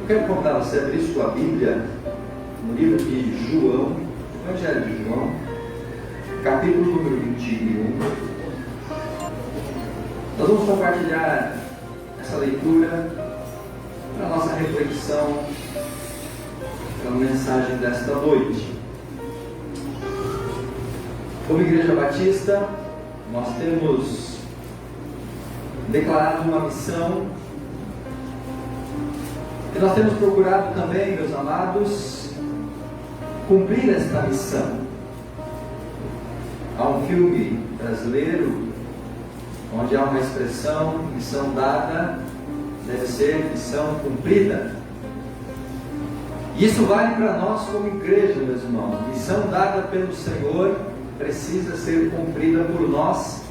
quero convidar você a abrir sua Bíblia no livro de João, Evangelho de João, capítulo número 21. Nós vamos compartilhar essa leitura para a nossa reflexão, para a mensagem desta noite. Como Igreja Batista, nós temos declarado uma missão e nós temos procurado também, meus amados, cumprir esta missão. Há um filme brasileiro onde há uma expressão: missão dada deve ser missão cumprida. E isso vale para nós como igreja, meus irmãos. Missão dada pelo Senhor precisa ser cumprida por nós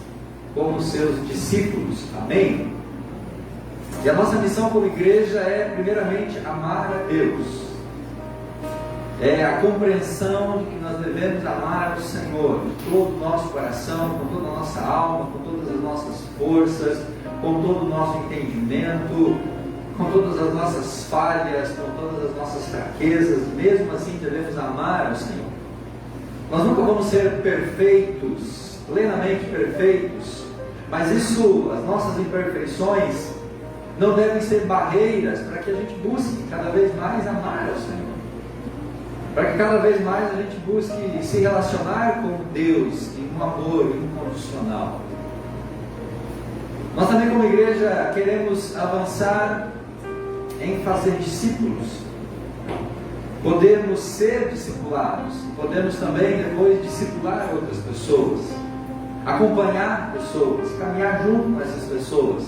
como seus discípulos. Amém? E a nossa missão como igreja é, primeiramente, amar a Deus. É a compreensão de que nós devemos amar o Senhor de todo o nosso coração, com toda a nossa alma, com todas as nossas forças, com todo o nosso entendimento, com todas as nossas falhas, com todas as nossas fraquezas. Mesmo assim devemos amar o Senhor. Nós nunca vamos ser perfeitos, plenamente perfeitos, mas isso, as nossas imperfeições, não devem ser barreiras para que a gente busque cada vez mais amar ao Senhor. Para que cada vez mais a gente busque se relacionar com Deus em um amor incondicional. Nós também como igreja queremos avançar em fazer discípulos. Podemos ser discipulados, podemos também depois discipular outras pessoas, acompanhar pessoas, caminhar junto com essas pessoas,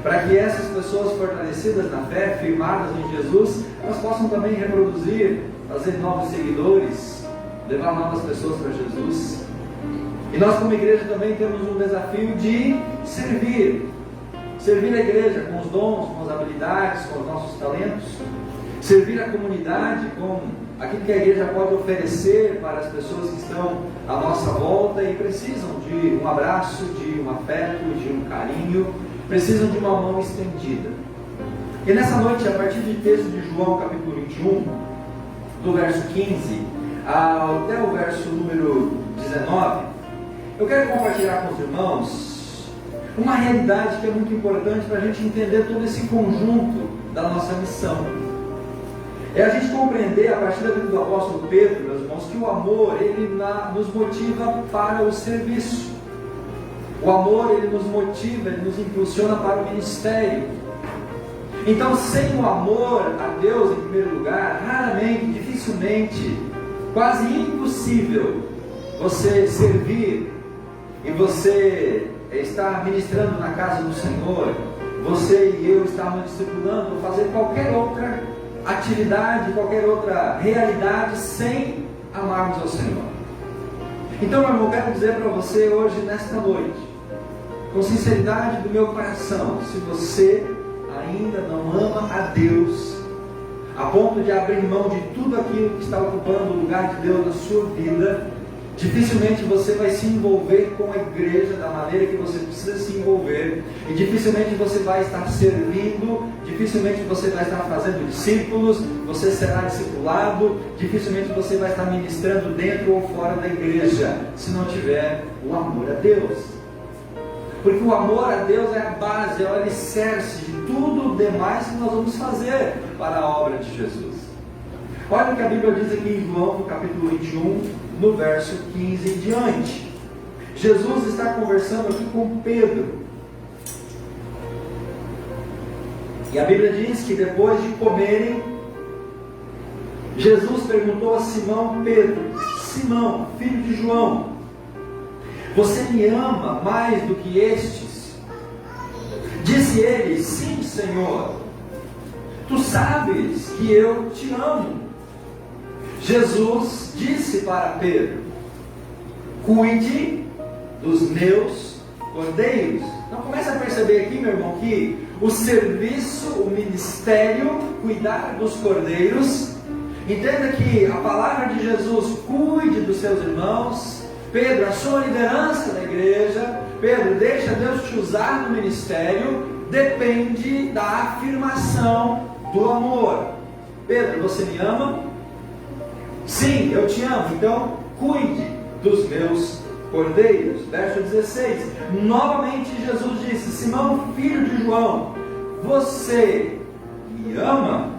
para que essas pessoas fortalecidas na fé, firmadas em Jesus, elas possam também reproduzir, fazer novos seguidores, levar novas pessoas para Jesus. E nós como igreja também temos um desafio de servir a igreja com os dons, com as habilidades, com os nossos talentos, servir a comunidade com aquilo que a igreja pode oferecer para as pessoas que estão à nossa volta e precisam de um abraço, de um afeto, de um carinho, precisam de uma mão estendida. E nessa noite, a partir do texto de João capítulo 21, do verso 15 até o verso número 19, eu quero compartilhar com os irmãos uma realidade que é muito importante para a gente entender todo esse conjunto da nossa missão. É a gente compreender, a partir da vida do apóstolo Pedro, meus irmãos, que o amor, ele nos motiva para o serviço. O amor, ele nos motiva, ele nos impulsiona para o ministério. Então, sem o amor a Deus em primeiro lugar, raramente, dificilmente, quase impossível você servir e você estar ministrando na casa do Senhor, você e eu estarmos discipulando, fazer qualquer outra atividade, qualquer outra realidade sem amarmos ao Senhor. Então, meu irmão, eu quero dizer para você hoje, nesta noite, com sinceridade do meu coração, se você ainda não ama a Deus, a ponto de abrir mão de tudo aquilo que está ocupando o lugar de Deus na sua vida, dificilmente você vai se envolver com a igreja da maneira que você precisa se envolver, e dificilmente você vai estar servindo, dificilmente você vai estar fazendo discípulos, você será discipulado, dificilmente você vai estar ministrando dentro ou fora da igreja, se não tiver o amor a Deus. Porque o amor a Deus é a base, é o alicerce de tudo o demais que nós vamos fazer para a obra de Jesus. Olha o que a Bíblia diz aqui em João, no capítulo 21, no verso 15 em diante. Jesus está conversando aqui com Pedro. E a Bíblia diz que depois de comerem, Jesus perguntou a Simão Pedro: Simão, filho de João, você me ama mais do que estes? Disse ele: sim, Senhor, tu sabes que eu te amo. Jesus disse para Pedro: cuide dos meus cordeiros. Então comece a perceber aqui, meu irmão, que o serviço, o ministério, cuidar dos cordeiros. Entenda que a palavra de Jesus: cuide dos seus irmãos. Pedro, a sua liderança na igreja, Pedro, deixa Deus te usar no ministério, depende da afirmação do amor. Pedro, você me ama? Sim, eu te amo, então cuide dos meus cordeiros. Verso 16, novamente Jesus disse: Simão, filho de João, você me ama?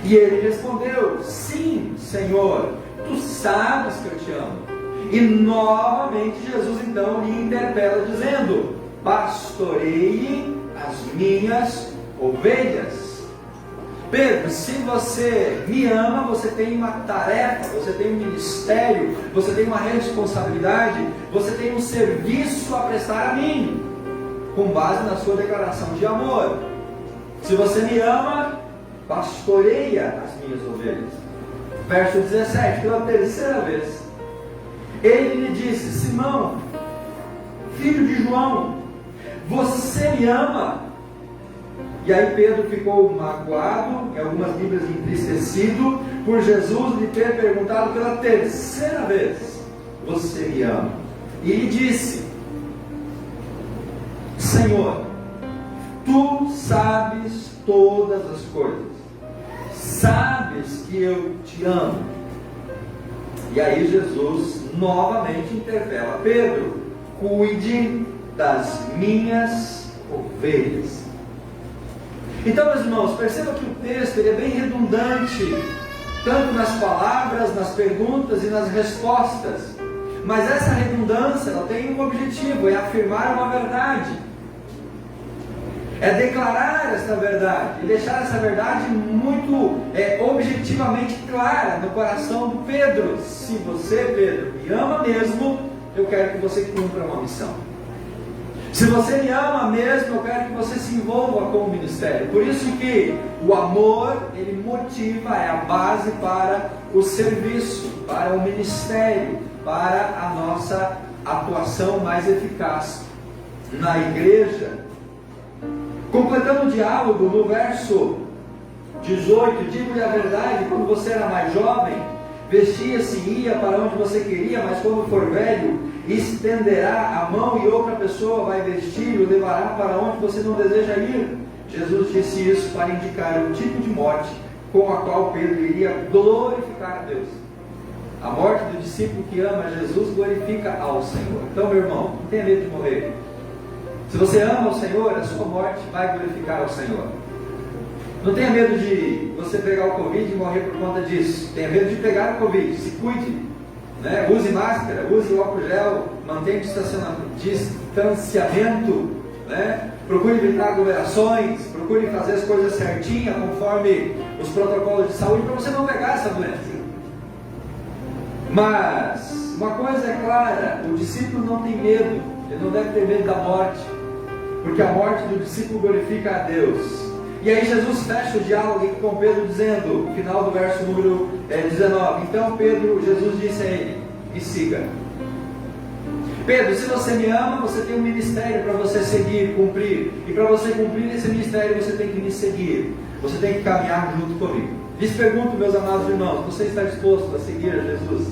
E ele respondeu: sim, Senhor, tu sabes que eu te amo. E novamente Jesus então lhe interpela dizendo: pastoreie as minhas ovelhas. Pedro, se você me ama, você tem uma tarefa, você tem um ministério, você tem uma responsabilidade, você tem um serviço a prestar a mim, com base na sua declaração de amor. Se você me ama, pastoreia as minhas ovelhas. Verso 17, pela terceira vez, ele lhe disse: Simão, filho de João, você me ama? E aí Pedro ficou magoado, em algumas Bíblias entristecido, por Jesus lhe ter perguntado pela terceira vez: você me ama? E ele disse: Senhor, tu sabes todas as coisas, sabes que eu te amo. E aí Jesus novamente interpela: Pedro, cuide das minhas ovelhas. Então, meus irmãos, perceba que o texto ele é bem redundante, tanto nas palavras, nas perguntas e nas respostas. Mas essa redundância ela tem um objetivo: é afirmar uma verdade, é declarar essa verdade e deixar essa verdade muito objetivamente clara no coração do Pedro. Se você, Pedro, me ama mesmo, eu quero que você cumpra uma missão. Se você me ama mesmo, eu quero que você se envolva com o ministério. Por isso que o amor, ele motiva, é a base para o serviço, para o ministério, para a nossa atuação mais eficaz na igreja. Completando o diálogo, no verso 18, digo-lhe a verdade, quando você era mais jovem, vestia-se e ia para onde você queria, mas quando for velho, estenderá a mão e outra pessoa vai vestir e o levará para onde você não deseja ir. Jesus disse isso para indicar o tipo de morte com a qual Pedro iria glorificar a Deus. A morte do discípulo que ama Jesus glorifica ao Senhor. Então, meu irmão, não tenha medo de morrer. Se você ama o Senhor, a sua morte vai glorificar ao Senhor. Não tenha medo de você pegar o Covid e morrer por conta disso. Tenha medo de pegar o Covid, se cuide, né? Use máscara, use o álcool gel, mantenha o distanciamento, né? Procure evitar aglomerações, procure fazer as coisas certinhas conforme os protocolos de saúde para você não pegar essa doença. Mas uma coisa é clara: o discípulo não tem medo, ele não deve ter medo da morte, porque a morte do discípulo glorifica a Deus. E aí Jesus fecha o diálogo com Pedro dizendo, no final do verso número 19, então Jesus disse a ele: me siga. Pedro, se você me ama, você tem um ministério para você seguir, cumprir. E para você cumprir esse ministério, você tem que me seguir. Você tem que caminhar junto comigo. Lhes pergunto, meus amados irmãos, você está disposto a seguir a Jesus?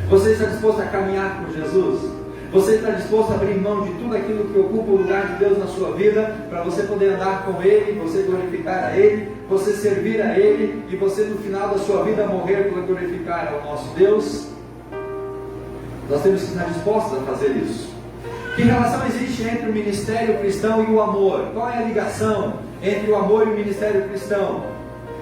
Você está disposto a caminhar com Jesus? Você está disposto a abrir mão de tudo aquilo que ocupa o lugar de Deus na sua vida, para você poder andar com Ele, você glorificar a Ele, você servir a Ele, e você no final da sua vida morrer para glorificar ao nosso Deus? Nós temos que estar dispostos a fazer isso. Que relação existe entre o ministério cristão e o amor? Qual é a ligação entre o amor e o ministério cristão?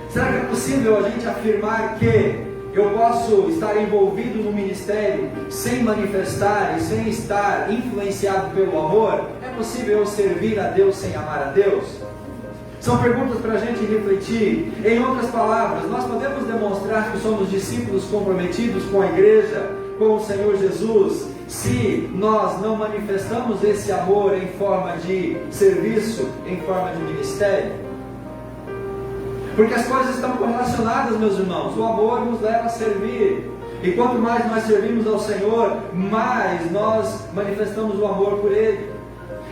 Será que é possível a gente afirmar que eu posso estar envolvido no ministério sem manifestar e sem estar influenciado pelo amor? É possível eu servir a Deus sem amar a Deus? São perguntas para a gente refletir. Em outras palavras, nós podemos demonstrar que somos discípulos comprometidos com a igreja, com o Senhor Jesus, se nós não manifestamos esse amor em forma de serviço, em forma de ministério? Porque as coisas estão correlacionadas, meus irmãos. O amor nos leva a servir. E quanto mais nós servimos ao Senhor, mais nós manifestamos o amor por Ele.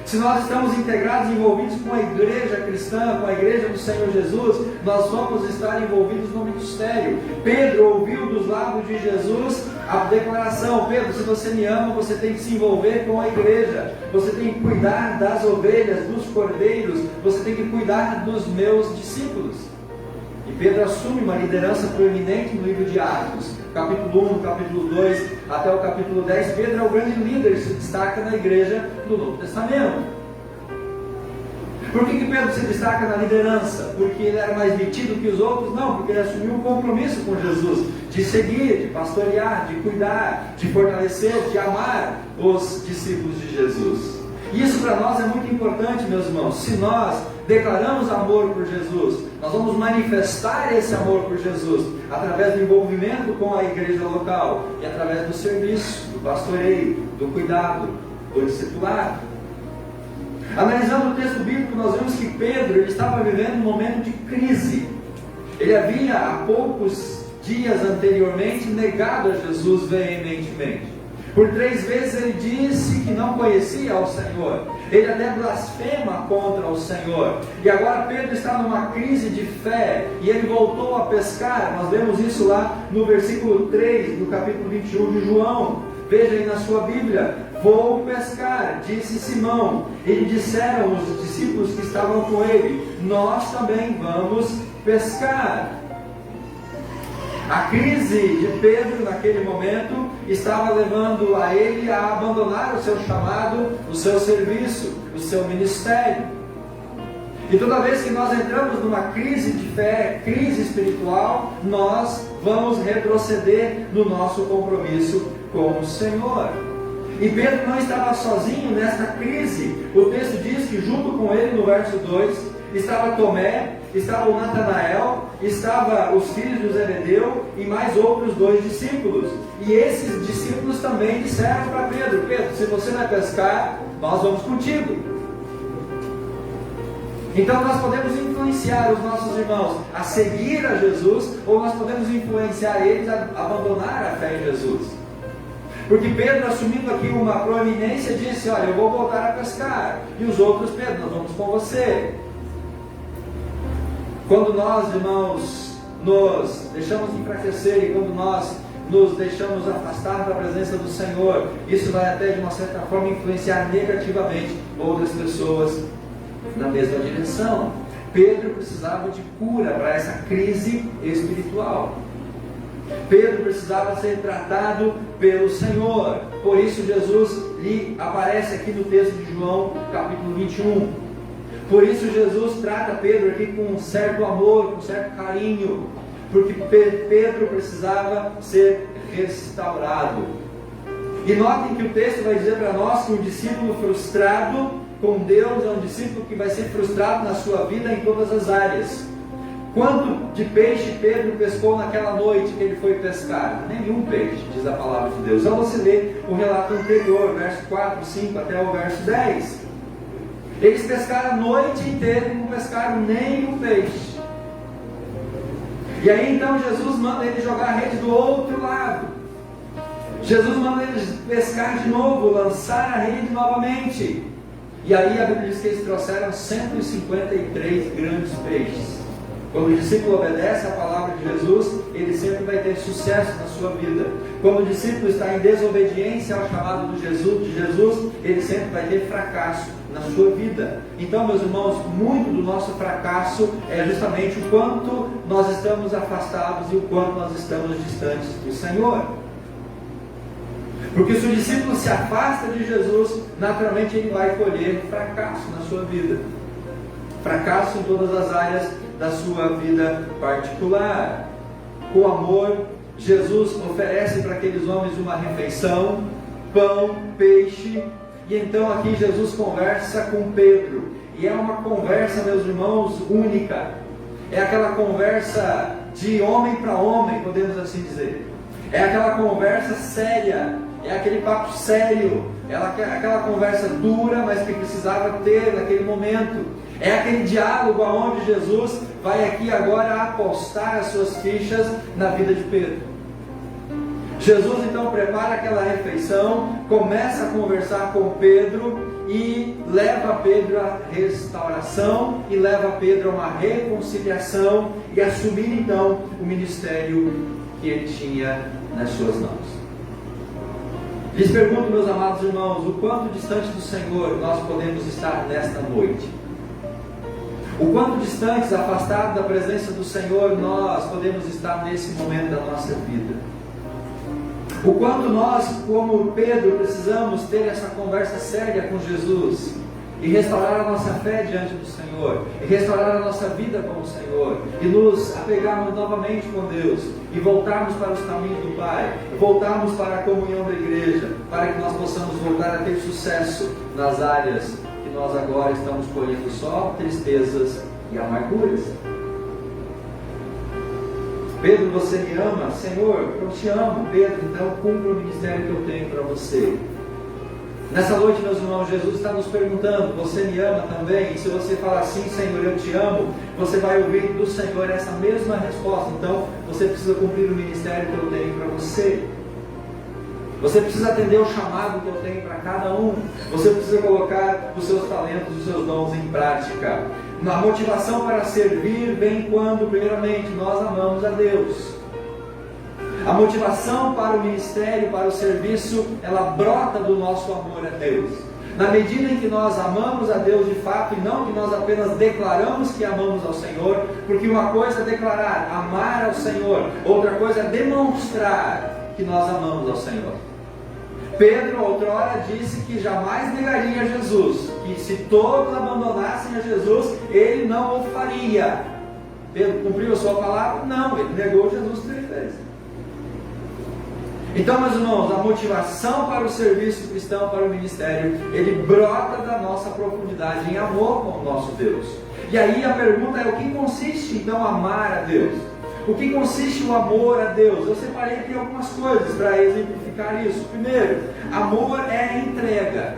Se nós estamos integrados e envolvidos com a igreja cristã, com a igreja do Senhor Jesus, nós vamos estar envolvidos no ministério. Pedro ouviu dos lábios de Jesus a declaração: Pedro, se você me ama, você tem que se envolver com a igreja, você tem que cuidar das ovelhas, dos cordeiros, você tem que cuidar dos meus discípulos. E Pedro assume uma liderança proeminente no livro de Atos. Capítulo 1, capítulo 2, até o capítulo 10, Pedro é o grande líder que se destaca na igreja do Novo Testamento. Por que Pedro se destaca na liderança? Porque ele era mais metido que os outros? Não, porque ele assumiu um compromisso com Jesus, de seguir, de pastorear, de cuidar, de fortalecer, de amar os discípulos de Jesus. Isso para nós é muito importante, meus irmãos. Se nós declaramos amor por Jesus, nós vamos manifestar esse amor por Jesus através do envolvimento com a igreja local e através do serviço, do pastoreio, do cuidado, do discipulado. Analisando o texto bíblico, nós vemos que Pedro ele estava vivendo um momento de crise. Ele havia há poucos dias anteriormente negado a Jesus veementemente. Por 3 vezes ele disse que não conhecia ao Senhor. Ele até blasfema contra o Senhor. E agora Pedro está numa crise de fé e ele voltou a pescar. Nós vemos isso lá no versículo 3 do capítulo 21 de João. Veja aí na sua Bíblia: vou pescar, disse Simão. E disseram os discípulos que estavam com ele: nós também vamos pescar. A crise de Pedro naquele momento estava levando a ele a abandonar o seu chamado, o seu serviço, o seu ministério. E toda vez que nós entramos numa crise de fé, crise espiritual, nós vamos retroceder no nosso compromisso com o Senhor. E Pedro não estava sozinho nesta crise. O texto diz que junto com ele, no verso 2, estava Tomé, estava o Natanael, estava os filhos de Zebedeu e mais outros 2 discípulos. E esses discípulos também disseram para Pedro: Pedro, se você vai pescar, nós vamos contigo. Então nós podemos influenciar os nossos irmãos a seguir a Jesus, ou nós podemos influenciar eles a abandonar a fé em Jesus. Porque Pedro, assumindo aqui uma proeminência, disse: olha, eu vou voltar a pescar. E os outros: Pedro, nós vamos com você. Quando nós, irmãos, nos deixamos enfraquecer e quando nós nos deixamos afastar da presença do Senhor, isso vai até de uma certa forma influenciar negativamente outras pessoas na mesma direção. Pedro precisava de cura para essa crise espiritual. Pedro precisava ser tratado pelo Senhor. Por isso Jesus lhe aparece aqui no texto de João, capítulo 21. Por isso Jesus trata Pedro aqui com um certo amor, com um certo carinho, porque Pedro precisava ser restaurado. E notem que o texto vai dizer para nós que um discípulo frustrado com Deus é um discípulo que vai ser frustrado na sua vida em todas as áreas. Quanto de peixe Pedro pescou naquela noite que ele foi pescar? Nenhum peixe, diz a palavra de Deus. Só você ler o relato anterior, verso 4, 5 até o verso 10. Eles pescaram a noite inteira e não pescaram nenhum peixe. E aí então Jesus manda ele jogar a rede do outro lado. Jesus manda eles pescar de novo, lançar a rede novamente. E aí a Bíblia diz que eles trouxeram 153 grandes peixes. Quando o discípulo obedece à palavra de Jesus, ele sempre vai ter sucesso na sua vida. Quando o discípulo está em desobediência ao chamado de Jesus, ele sempre vai ter fracasso na sua vida. Então, meus irmãos, muito do nosso fracasso é justamente o quanto nós estamos afastados e o quanto nós estamos distantes do Senhor. Porque se o discípulo se afasta de Jesus, naturalmente ele vai colher fracasso na sua vida. Fracasso em todas as áreas da sua vida particular. Com amor, Jesus oferece para aqueles homens uma refeição, pão, peixe. E então aqui Jesus conversa com Pedro. E é uma conversa, meus irmãos, única. É aquela conversa de homem para homem, podemos assim dizer. É aquela conversa séria. É aquele papo sério. É aquela conversa dura, mas que precisava ter naquele momento. É aquele diálogo onde Jesus vai aqui agora apostar as suas fichas na vida de Pedro. Jesus então prepara aquela refeição, começa a conversar com Pedro e leva Pedro à restauração e leva Pedro a uma reconciliação e assumir então o ministério que ele tinha nas suas mãos. Lhes pergunto, meus amados irmãos, o quanto distante do Senhor nós podemos estar nesta noite? O quanto distantes, afastados da presença do Senhor, nós podemos estar nesse momento da nossa vida. O quanto nós, como Pedro, precisamos ter essa conversa séria com Jesus e restaurar a nossa fé diante do Senhor, e restaurar a nossa vida com o Senhor, e nos apegarmos novamente com Deus, e voltarmos para os caminhos do Pai, voltarmos para a comunhão da igreja, para que nós possamos voltar a ter sucesso nas áreas que nós agora estamos colhendo só tristezas e amarguras. Pedro, você me ama? Senhor, eu te amo. Pedro, então cumpra o ministério que eu tenho para você. Nessa noite, meus irmãos, Jesus está nos perguntando: você me ama também? E se você falar assim, Senhor, eu te amo, você vai ouvir do Senhor essa mesma resposta. Então, você precisa cumprir o ministério que eu tenho para você. Você precisa atender o chamado que eu tenho para cada um. Você precisa colocar os seus talentos, os seus dons em prática. A motivação para servir vem quando, primeiramente, nós amamos a Deus. A motivação para o ministério, para o serviço, ela brota do nosso amor a Deus. Na medida em que nós amamos a Deus de fato, e não que nós apenas declaramos que amamos ao Senhor, porque uma coisa é declarar, amar ao Senhor, outra coisa é demonstrar que nós amamos ao Senhor. Pedro, outrora, disse que jamais negaria Jesus, que se todos abandonassem a Jesus, ele não o faria. Pedro cumpriu a sua palavra? Não, ele negou Jesus 3 vezes. Então, meus irmãos, a motivação para o serviço cristão, para o ministério, ele brota da nossa profundidade em amor com o nosso Deus. E aí a pergunta é: o que consiste então amar a Deus? O que consiste o amor a Deus? Eu separei aqui algumas coisas para exemplificar isso. Primeiro, amor é entrega.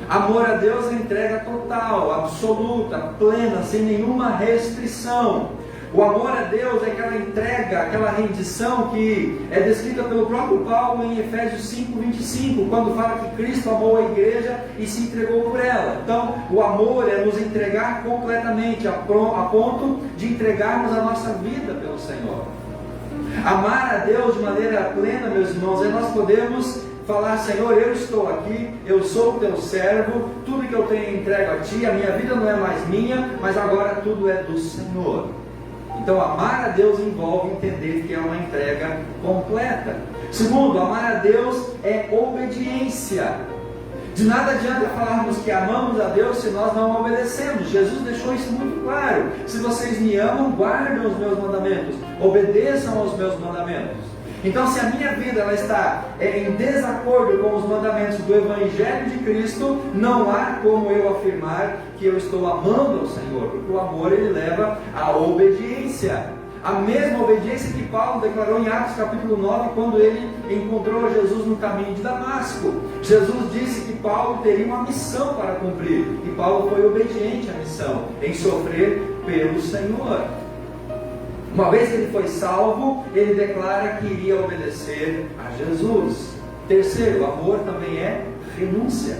Amor a Deus é entrega total, absoluta, plena, sem nenhuma restrição. O amor a Deus é aquela entrega, aquela rendição que é descrita pelo próprio Paulo em Efésios 5:25, quando fala que Cristo amou a igreja e se entregou por ela. Então, o amor é nos entregar completamente, a ponto de entregarmos a nossa vida pelo Senhor. Amar a Deus de maneira plena, meus irmãos, é nós podemos falar: Senhor, eu estou aqui, eu sou o teu servo, tudo que eu tenho entrego a ti, a minha vida não é mais minha, mas agora tudo é do Senhor. Então, amar a Deus envolve entender que é uma entrega completa. Segundo, amar a Deus é obediência. De nada adianta falarmos que amamos a Deus se nós não obedecemos. Jesus deixou isso muito claro: se vocês me amam, guardem os meus mandamentos, obedeçam aos meus mandamentos. Então, se a minha vida ela está em desacordo com os mandamentos do Evangelho de Cristo, não há como eu afirmar que eu estou amando ao Senhor, porque o amor ele leva à obediência. A mesma obediência que Paulo declarou em Atos capítulo 9, quando ele encontrou Jesus no caminho de Damasco. Jesus disse que Paulo teria uma missão para cumprir, e Paulo foi obediente à missão, em sofrer pelo Senhor. Uma vez que ele foi salvo, ele declara que iria obedecer a Jesus. Terceiro, o amor também é renúncia.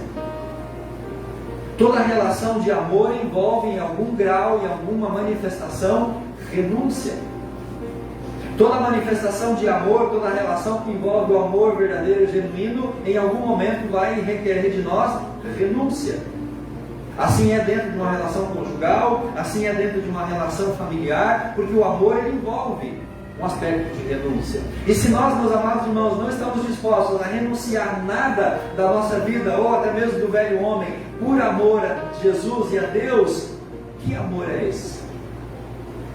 Toda relação de amor envolve em algum grau, em alguma manifestação, renúncia. Toda manifestação de amor, toda relação que envolve o amor verdadeiro e genuíno, em algum momento vai requerer de nós renúncia. Assim é dentro de uma relação conjugal, assim é dentro de uma relação familiar, porque o amor ele envolve um aspecto de renúncia. E se nós, meus amados irmãos, não estamos dispostos a renunciar nada da nossa vida, ou até mesmo do velho homem, por amor a Jesus e a Deus, que amor é esse?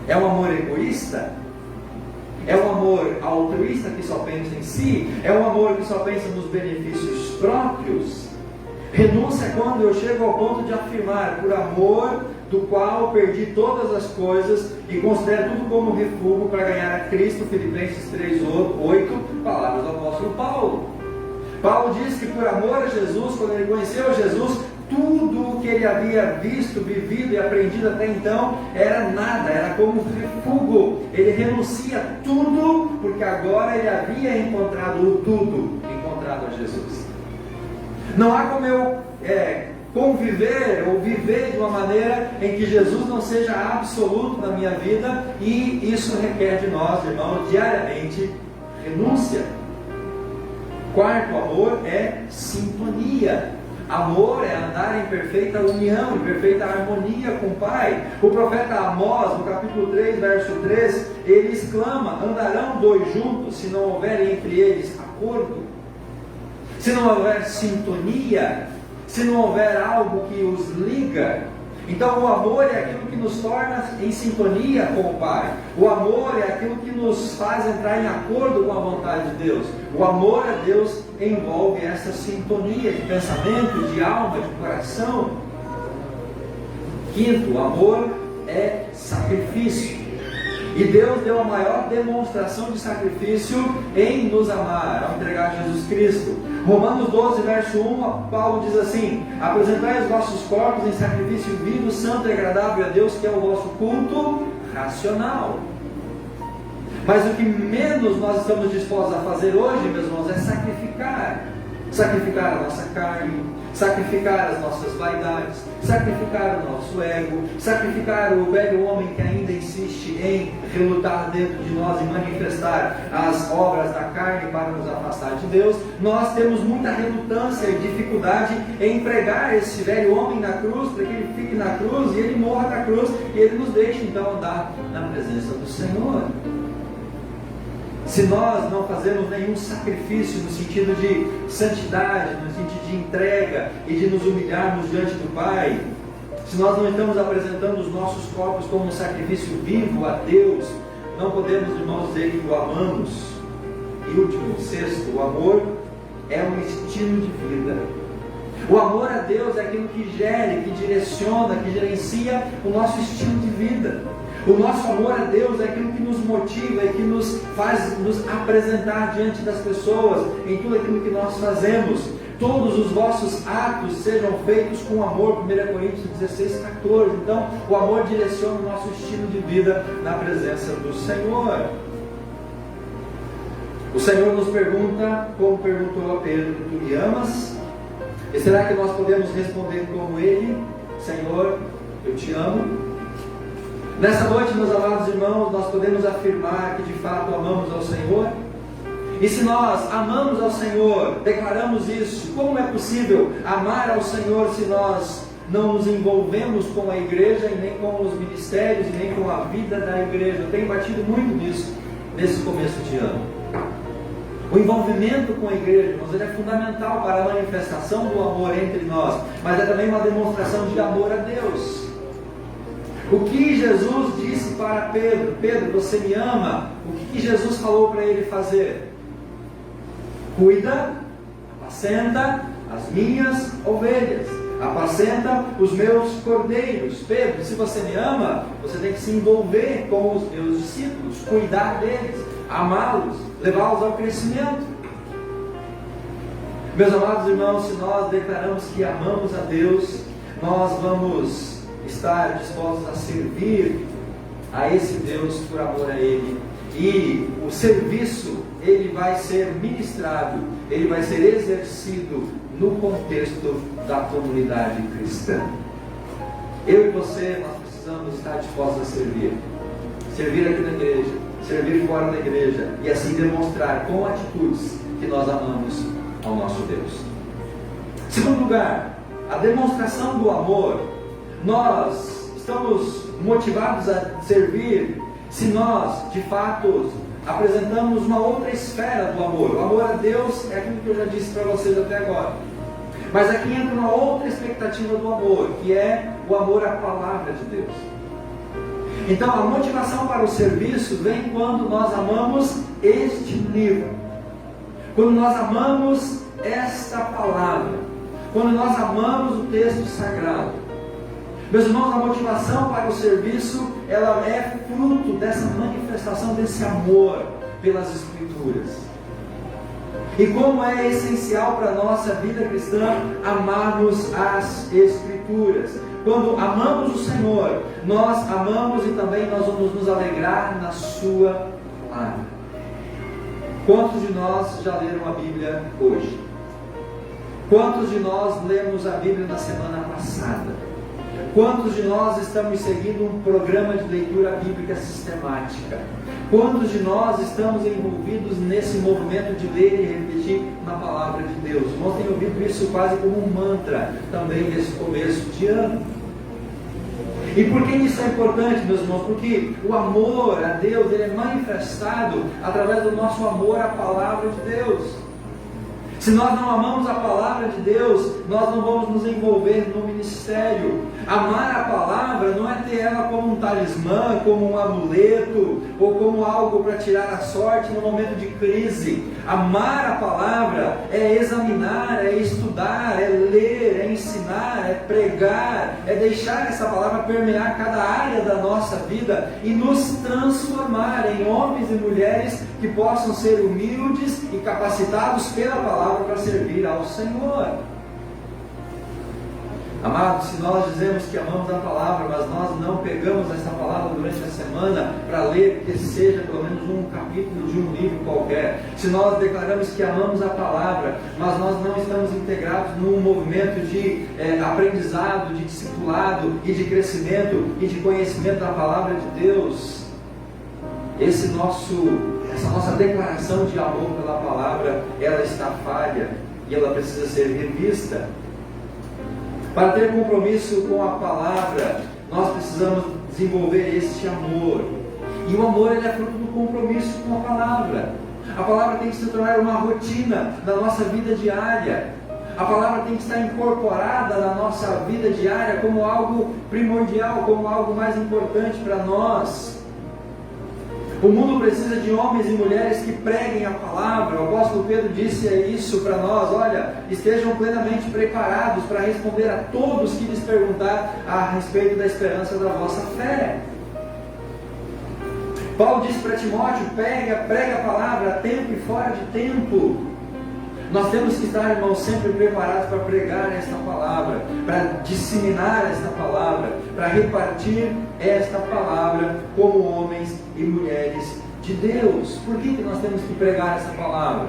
É um amor egoísta? É um amor altruísta que só pensa em si? É um amor que só pensa nos benefícios próprios? Renúncia é quando eu chego ao ponto de afirmar: por amor do qual perdi todas as coisas e considero tudo como refúgio para ganhar a Cristo. Filipenses 3:8, palavras do apóstolo Paulo. Paulo diz que por amor a Jesus, quando ele conheceu Jesus, tudo o que ele havia visto, vivido e aprendido até então era nada, era como refúgio. Ele renuncia tudo, porque agora ele havia encontrado o tudo, encontrado a Jesus. Não há como eu conviver ou viver de uma maneira em que Jesus não seja absoluto na minha vida, e isso requer de nós, irmãos, diariamente renúncia. Quarto, amor é sintonia. Amor é andar em perfeita união, em perfeita harmonia com o Pai. O profeta Amós, no capítulo 3, verso 3, ele exclama: andarão dois juntos se não houver entre eles acordo, se não houver sintonia, se não houver algo que os liga. Então o amor é aquilo que nos torna em sintonia com o Pai. O amor é aquilo que nos faz entrar em acordo com a vontade de Deus. O amor a Deus envolve essa sintonia de pensamento, de alma, de coração. Quinto, o amor é sacrifício. E Deus deu a maior demonstração de sacrifício em nos amar, ao entregar Jesus Cristo. Romanos 12, verso 1, Paulo diz assim: apresentai os vossos corpos em sacrifício vivo, santo e agradável a Deus, que é o vosso culto racional. Mas o que menos nós estamos dispostos a fazer hoje, meus irmãos, é sacrificar a nossa carne, sacrificar as nossas vaidades, sacrificar o nosso ego, sacrificar o velho homem que ainda insiste em relutar dentro de nós e manifestar as obras da carne para nos afastar de Deus. Nós temos muita relutância e dificuldade em pregar esse velho homem na cruz, para que ele fique na cruz e ele morra na cruz e ele nos deixe então andar na presença do Senhor. Se nós não fazemos nenhum sacrifício no sentido de santidade, no sentido de entrega e de nos humilharmos diante do Pai, se nós não estamos apresentando os nossos corpos como um sacrifício vivo a Deus, não podemos, irmãos, dizer que o amamos. E último, sexto, o amor é um estilo de vida. O amor a Deus é aquilo que gere, que direciona, que gerencia o nosso estilo de vida. O nosso amor a Deus é aquilo que nos motiva e que nos faz nos apresentar diante das pessoas em tudo aquilo que nós fazemos. Todos os vossos atos sejam feitos com amor, 1 Coríntios 16, 14. Então, o amor direciona o nosso estilo de vida na presença do Senhor. O Senhor nos pergunta, como perguntou a Pedro: tu me amas? E será que nós podemos responder como ele: Senhor, eu te amo? Nessa noite, meus amados irmãos, nós podemos afirmar que de fato amamos ao Senhor? E se nós amamos ao Senhor, declaramos isso, como é possível amar ao Senhor se nós não nos envolvemos com a igreja e nem com os ministérios e nem com a vida da igreja? Eu tenho batido muito nisso nesse começo de ano. O envolvimento com a igreja, irmãos, ele é fundamental para a manifestação do amor entre nós, mas é também uma demonstração de amor a Deus. O que Jesus disse para Pedro: Pedro, você me ama? O que Jesus falou para ele fazer? Cuida, apacenta as minhas ovelhas, apacenta os meus cordeiros. Pedro, se você me ama, você tem que se envolver com os meus discípulos, cuidar deles, amá-los, levá-los ao crescimento. Meus amados irmãos, se nós declaramos que amamos a Deus, nós vamos estar dispostos a servir a esse Deus por amor a Ele. E o serviço, ele vai ser ministrado, ele vai ser exercido no contexto da comunidade cristã. Eu e você, nós precisamos estar dispostos a servir. Servir aqui na igreja, servir fora da igreja, e assim demonstrar com atitudes que nós amamos ao nosso Deus. Segundo lugar, a demonstração do amor. Nós estamos motivados a servir se nós, de fato, apresentamos uma outra esfera do amor. O amor a Deus é aquilo que eu já disse para vocês até agora. Mas aqui entra uma outra expectativa do amor, que é o amor à palavra de Deus. Então, a motivação para o serviço vem quando nós amamos este livro, quando nós amamos esta palavra, quando nós amamos o texto sagrado. Meus irmãos, a motivação para o serviço, ela é fruto dessa manifestação desse amor pelas Escrituras. E como é essencial para a nossa vida cristã amarmos as Escrituras. Quando amamos o Senhor, nós amamos e também nós vamos nos alegrar na sua palavra. Quantos de nós já leram a Bíblia hoje? Quantos de nós lemos a Bíblia na semana passada? Quantos de nós estamos seguindo um programa de leitura bíblica sistemática? Quantos de nós estamos envolvidos nesse movimento de ler e repetir na palavra palavra de Deus. Os irmãos têm ouvido isso quase como um mantra também nesse começo de ano. E por que isso é importante, meus irmãos? Porque o amor a Deus, ele é manifestado através do nosso amor à palavra de Deus. Se nós não amamos a palavra de Deus, nós não vamos nos envolver no ministério. Amar a palavra não é ter ela como um talismã, como um amuleto, ou como algo para tirar a sorte no momento de crise. Amar a palavra é examinar, é estudar, é ler, é ensinar, é pregar, é deixar essa palavra permear cada área da nossa vida e nos transformar em homens e mulheres que possam ser humildes e capacitados pela palavra para servir ao Senhor. Amados, se nós dizemos que amamos a palavra, mas nós não pegamos essa palavra durante a semana para ler, que seja pelo menos um capítulo de um livro qualquer, se nós declaramos que amamos a palavra, mas nós não estamos integrados num movimento de aprendizado, de discipulado e de crescimento e de conhecimento da palavra de Deus, essa nossa declaração de amor pela palavra, ela está falha e ela precisa ser revista. Para ter compromisso com a palavra, nós precisamos desenvolver este amor. E o amor, ele é fruto do compromisso com a palavra. A palavra tem que se tornar uma rotina da nossa vida diária. A palavra tem que estar incorporada na nossa vida diária como algo primordial, como algo mais importante para nós. O mundo precisa de homens e mulheres que preguem a palavra. O apóstolo Pedro disse isso para nós: olha, estejam plenamente preparados para responder a todos que lhes perguntar a respeito da esperança da vossa fé. Paulo disse para Timóteo: prega a palavra a tempo e fora de tempo. Nós temos que estar, irmãos, sempre preparados para pregar esta palavra, para disseminar esta palavra, para repartir esta palavra como homens e mulheres de Deus. Por que nós temos que pregar essa palavra?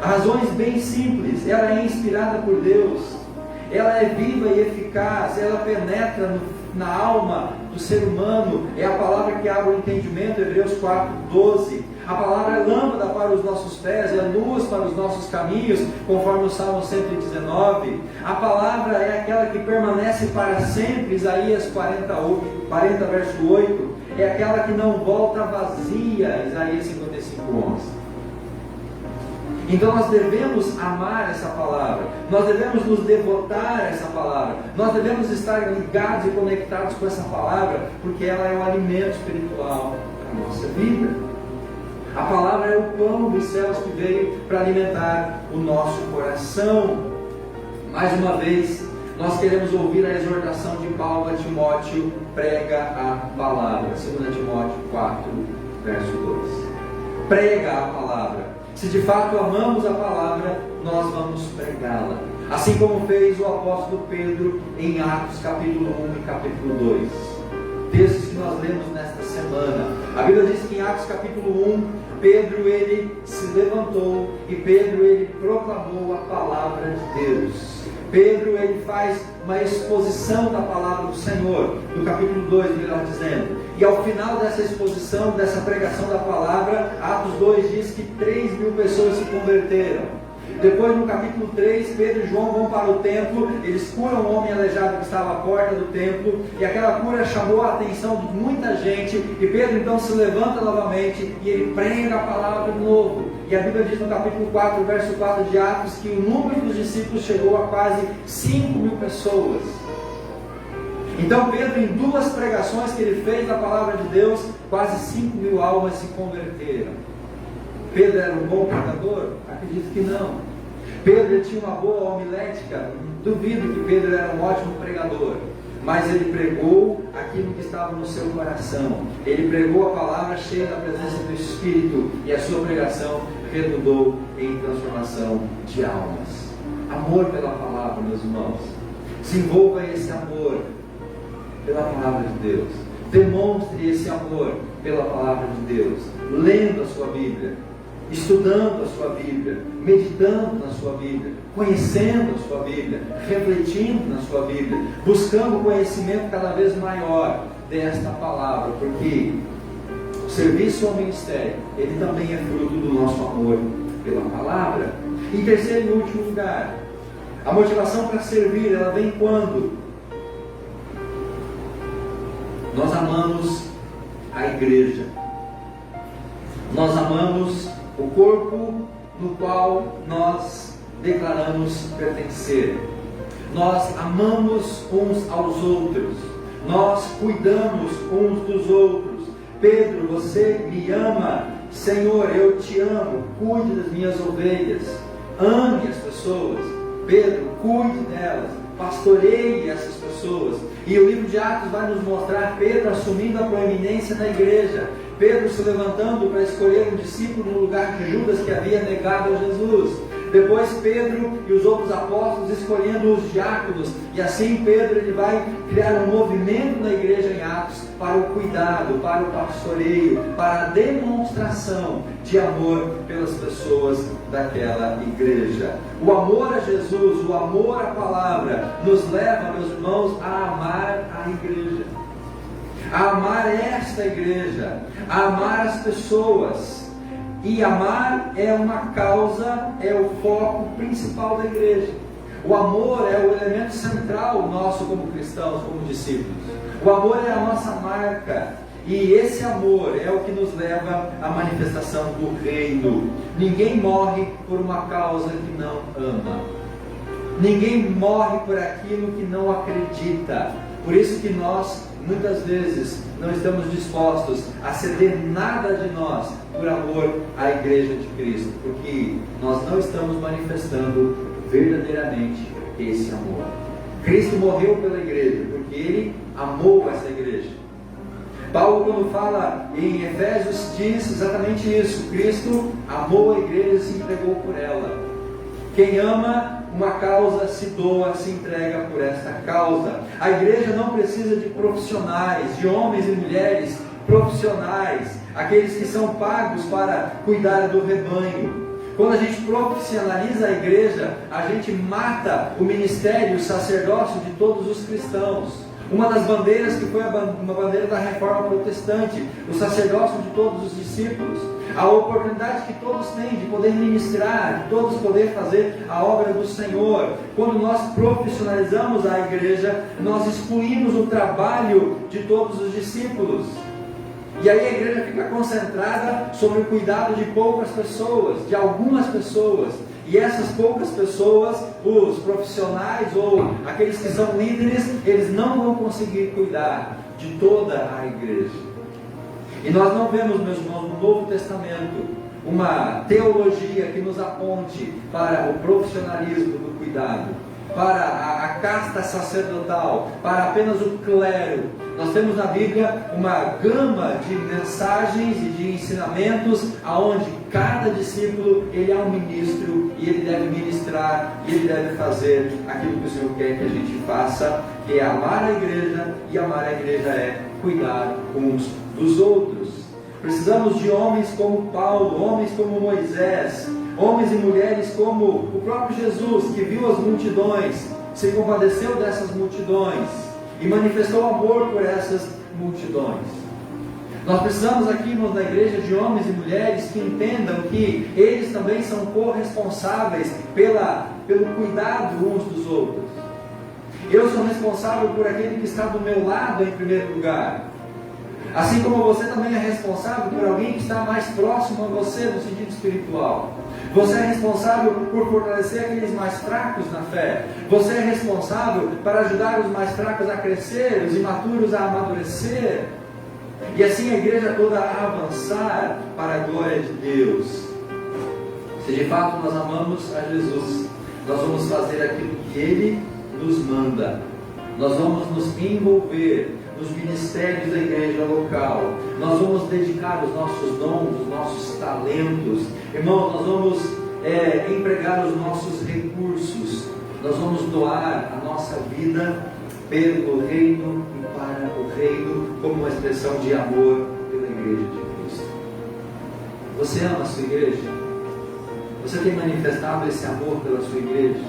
Razões bem simples. Ela é inspirada por Deus, ela é viva e eficaz, ela penetra na alma do ser humano, é a palavra que abre o entendimento, Hebreus 4:12. A palavra é lâmpada para os nossos pés, é luz para os nossos caminhos, conforme o Salmo 119. A palavra é aquela que permanece para sempre, Isaías 40, verso 8. É aquela que não volta vazia, Isaías 55:11. Então nós devemos amar essa palavra, nós devemos nos devotar a essa palavra, nós devemos estar ligados e conectados com essa palavra, porque ela é um alimento espiritual para a nossa vida. A palavra é o pão dos céus que veio para alimentar o nosso coração. Mais uma vez, nós queremos ouvir a exortação de Paulo a Timóteo: prega a palavra. 2 Timóteo 4, verso 2. Prega a palavra. Se de fato amamos a palavra, nós vamos pregá-la. Assim como fez o apóstolo Pedro em Atos capítulo 1 e capítulo 2. Textos que nós lemos nesta semana. A Bíblia diz que em Atos capítulo 1, Pedro ele se levantou e Pedro ele proclamou a palavra de Deus. Pedro ele faz uma exposição da palavra do Senhor, no capítulo 2, melhor dizendo. E ao final dessa exposição, dessa pregação da palavra, Atos 2 diz que 3.000 pessoas se converteram. Depois, no capítulo 3, Pedro e João vão para o templo, eles curam um homem aleijado que estava à porta do templo, e aquela cura chamou a atenção de muita gente, e Pedro então se levanta novamente, e ele prega a palavra de novo. E a Bíblia diz no capítulo 4, verso 4 de Atos, que o número dos discípulos chegou a quase 5.000 pessoas. Então Pedro, em 2 pregações que ele fez da palavra de Deus, quase 5.000 almas se converteram. Pedro era um bom pregador? Acredito que não. Pedro tinha uma boa homilética? Duvido que Pedro era um ótimo pregador. Mas ele pregou aquilo que estava no seu coração. Ele pregou a palavra cheia da presença do Espírito. E a sua pregação redundou em transformação de almas. Amor pela palavra, meus irmãos. Desenvolva esse amor pela palavra de Deus. Demonstre esse amor pela palavra de Deus. Lendo a sua Bíblia, estudando a sua Bíblia, meditando na sua Bíblia, conhecendo a sua Bíblia, refletindo na sua Bíblia, buscando conhecimento cada vez maior desta palavra, porque o serviço ao ministério, ele também é fruto do nosso amor pela palavra. Em terceiro e último lugar, a motivação para servir, ela vem quando nós amamos a igreja. Nós amamos o corpo no qual nós declaramos pertencer. Nós amamos uns aos outros. Nós cuidamos uns dos outros. Pedro, você me ama. Senhor, eu te amo. Cuide das minhas ovelhas. Ame as pessoas. Pedro, cuide delas. Pastoreie essas pessoas. E o livro de Atos vai nos mostrar Pedro assumindo a proeminência na igreja. Pedro se levantando para escolher um discípulo no lugar de Judas, que havia negado a Jesus. Depois Pedro e os outros apóstolos escolhendo os diáconos. E assim Pedro ele vai criar um movimento na igreja em Atos para o cuidado, para o pastoreio, para a demonstração de amor pelas pessoas daquela igreja. O amor a Jesus, o amor à palavra nos leva, meus irmãos, a amar a igreja, a amar esta igreja, a amar as pessoas. E amar é uma causa, é o foco principal da igreja. O amor é o elemento central nosso como cristãos, como discípulos. O amor é a nossa marca. E esse amor é o que nos leva à manifestação do reino. Ninguém morre por uma causa que não ama. Ninguém morre por aquilo que não acredita. Por isso que nós, muitas vezes, não estamos dispostos a ceder nada de nós por amor à igreja de Cristo, porque nós não estamos manifestando verdadeiramente esse amor. Cristo morreu pela igreja, porque Ele amou essa igreja. Paulo, quando fala em Efésios, diz exatamente isso. Cristo amou a igreja e se entregou por ela. Quem ama uma causa se doa, se entrega por esta causa. A igreja não precisa de profissionais, de homens e mulheres profissionais, aqueles que são pagos para cuidar do rebanho. Quando a gente profissionaliza a igreja, a gente mata o ministério, o sacerdócio de todos os cristãos. Uma das bandeiras que foi uma bandeira da reforma protestante, o sacerdócio de todos os discípulos, a oportunidade que todos têm de poder ministrar, de todos poder fazer a obra do Senhor. Quando nós profissionalizamos a igreja, nós excluímos o trabalho de todos os discípulos. E aí a igreja fica concentrada sobre o cuidado de poucas pessoas, de algumas pessoas. E essas poucas pessoas, os profissionais ou aqueles que são líderes, eles não vão conseguir cuidar de toda a igreja. E nós não vemos, meus irmãos, no Novo Testamento, uma teologia que nos aponte para o profissionalismo do cuidado, para a casta sacerdotal, para apenas o clero. Nós temos na Bíblia uma gama de mensagens e de ensinamentos, aonde cada discípulo, ele é um ministro, e ele deve ministrar, e ele deve fazer aquilo que o Senhor quer que a gente faça, que é amar a igreja, e amar a igreja é cuidar uns dos outros. Precisamos de homens como Paulo, homens como Moisés, homens e mulheres como o próprio Jesus, que viu as multidões, se compadeceu dessas multidões e manifestou amor por essas multidões. Nós precisamos aqui, irmãos, na igreja, de homens e mulheres que entendam que eles também são corresponsáveis pelo cuidado uns dos outros. Eu sou responsável por aquele que está do meu lado em primeiro lugar. Assim como você também é responsável por alguém que está mais próximo a você no sentido espiritual. Você é responsável por fortalecer aqueles mais fracos na fé. Você é responsável para ajudar os mais fracos a crescer, os imaturos a amadurecer. E assim a igreja toda a avançar para a glória de Deus. Se de fato nós amamos a Jesus, nós vamos fazer aquilo que Ele nos manda. Nós vamos nos envolver nos ministérios da igreja local. Nós vamos dedicar os nossos dons, os nossos talentos. Irmãos, nós vamos empregar os nossos recursos. Nós vamos doar a nossa vida pelo reino e para o reino, como uma expressão de amor pela igreja de Cristo. Você ama a sua igreja? Você tem manifestado esse amor pela sua igreja?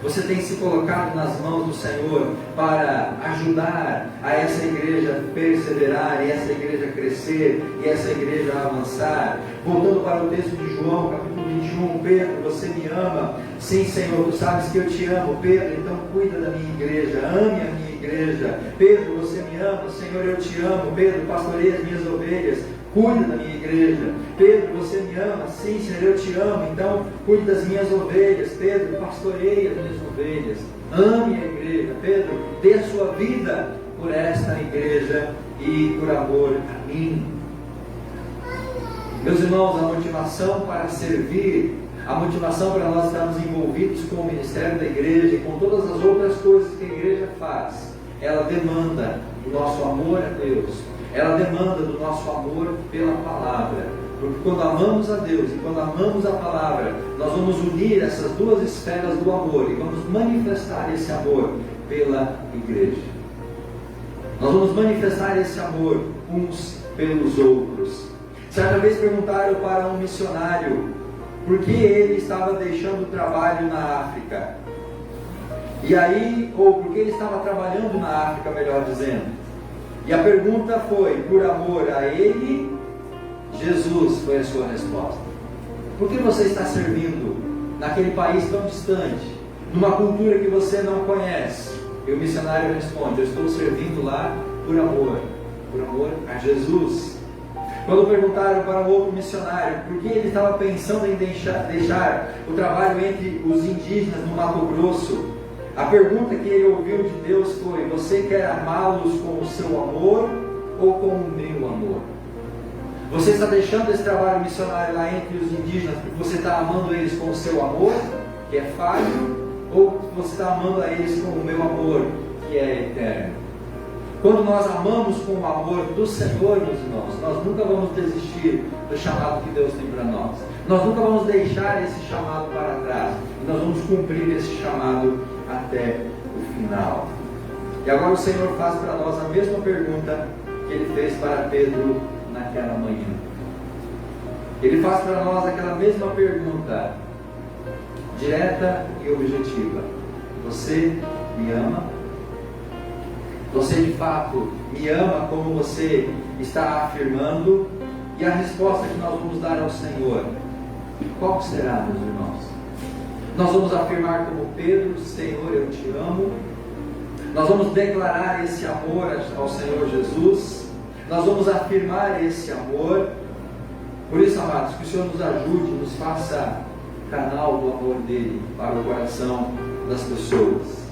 Você tem se colocado nas mãos do Senhor para ajudar a essa igreja perseverar, e essa igreja crescer, e essa igreja avançar? Voltando para o texto de João, capítulo 21, jejum. Pedro, você me ama? Sim, Senhor, tu sabes que eu te amo. Pedro, então cuida da minha igreja, ame a minha igreja. Pedro, você me ama? Senhor, eu te amo. Pedro, pastoreia as minhas ovelhas, cuida da minha igreja. Pedro, você me ama? Sim, Senhor, eu te amo, então cuide das minhas ovelhas. Pedro, pastoreia as minhas ovelhas, ame a igreja. Pedro, dê a sua vida por esta igreja e por amor a mim. Meus irmãos, a motivação para servir, a motivação para nós estarmos envolvidos com o ministério da igreja e com todas as outras coisas que a igreja faz, ela demanda do nosso amor a Deus, ela demanda do nosso amor pela palavra. Porque quando amamos a Deus e quando amamos a palavra, nós vamos unir essas duas esferas do amor e vamos manifestar esse amor pela igreja. Nós vamos manifestar esse amor uns pelos outros. Certa vez perguntaram para um missionário por que ele estava deixando o trabalho na África. E aí, ou por que ele estava trabalhando na África, melhor dizendo. E a pergunta foi: por amor a ele, Jesus, foi a sua resposta. Por que você está servindo naquele país tão distante, numa cultura que você não conhece? E o missionário responde: eu estou servindo lá por amor a Jesus. Quando perguntaram para um outro missionário por que ele estava pensando em deixar o trabalho entre os indígenas no Mato Grosso, a pergunta que ele ouviu de Deus foi: você quer amá-los com o seu amor ou com o meu amor? Você está deixando esse trabalho missionário lá entre os indígenas porque você está amando eles com o seu amor, que é falho, ou você está amando a eles com o meu amor, que é eterno? Quando nós amamos com o amor do Senhor, meus irmãos, nós nunca vamos desistir do chamado que Deus tem para nós. Nós nunca vamos deixar esse chamado para trás. E nós vamos cumprir esse chamado até o final. E agora o Senhor faz para nós a mesma pergunta que Ele fez para Pedro naquela manhã. Ele faz para nós aquela mesma pergunta, direta e objetiva: você me ama? Você de fato me ama como você está afirmando? E a resposta que nós vamos dar ao Senhor, qual será, meus irmãos? Nós vamos afirmar como Pedro: Senhor, eu te amo. Nós vamos declarar esse amor ao Senhor Jesus. Nós vamos afirmar esse amor. Por isso, amados, que o Senhor nos ajude, nos faça canal do amor dele para o coração das pessoas.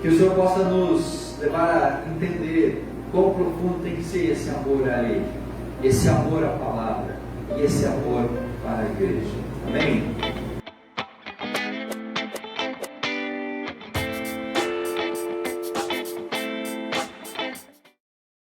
Que o Senhor possa nos levar a entender quão profundo tem que ser esse amor a Ele, esse amor à palavra e esse amor para a igreja. Amém?